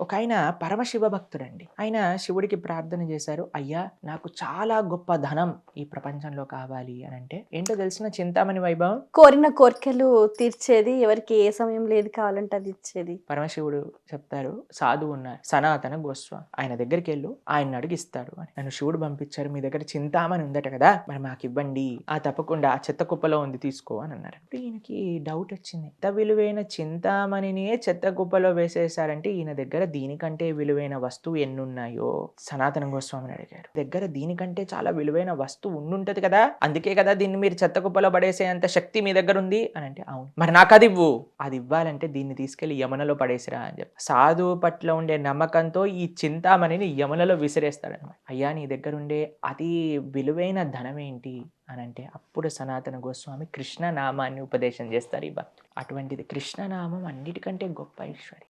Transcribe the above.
ఒకాయన పరమశివ భక్తుడండి. ఆయన శివుడికి ప్రార్థన చేశారు. "అయ్యా! నాకు చాలా గొప్ప ధనం ఈ ప్రపంచంలో కావాలి" అనంటే ఏంటో తెలిసిన చింతామణి వైభవం? కోరిన కోర్కెలు తీర్చేది, ఎవరికి ఏ సమయంలో ఏది కావాలంటే అది ఇచ్చేది. పరమశివుడు చెప్తారు, సాధువు ఉన్నారు సనాతన గోస్వామి. ఆయన దగ్గరికెళ్ళు ఆయన్ని అడిగిస్తాడు అని. నన్ను శివుడు పంపించారు. మీ దగ్గర చింతామణి ఉందట కదా! మరి మాకివ్వండి. తప్పకుండా ఆ చెత్త కుప్పలో ఉంది తీసుకో అని అన్నారు. అంటే ఈయనకి డౌట్ వచ్చింది. ఇంత విలువైన చింతామణినే చెత్త కుప్పలో వేసేసారంటే ఈయన దగ్గర దీనికంటే విలువైన వస్తువు ఎన్నున్నాయో సనాతన గోస్వామిని అడిగారు. దగ్గర దీనికంటే చాలా విలువైన వస్తువు ఉండుంటది కదా! అందుకే కదా దీన్ని మీరు చెత్త కుప్పలో పడేసేంత శక్తి మీ దగ్గర ఉంది అని అంటే, అవును. మరి నాకు అది ఇవ్వు. అది ఇవ్వాలంటే దీన్ని తీసుకెళ్లి యమునలో పడేసిరా అని చెప్పి సాధువు పట్ల ఉండే నమ్మకంతో ఈ చింతామణిని యమునలో విసిరేస్తాడనమాట. అయ్యా నీ దగ్గర ఉండే అతి విలువైన ధనం ఏంటి అని అంటే అప్పుడు సనాతన గోస్వామి కృష్ణ నామాన్ని ఉపదేశం చేస్తారు ఈ భక్తుడు. అటువంటిది కృష్ణనామం అన్నిటికంటే గొప్ప ఐశ్వర్యం.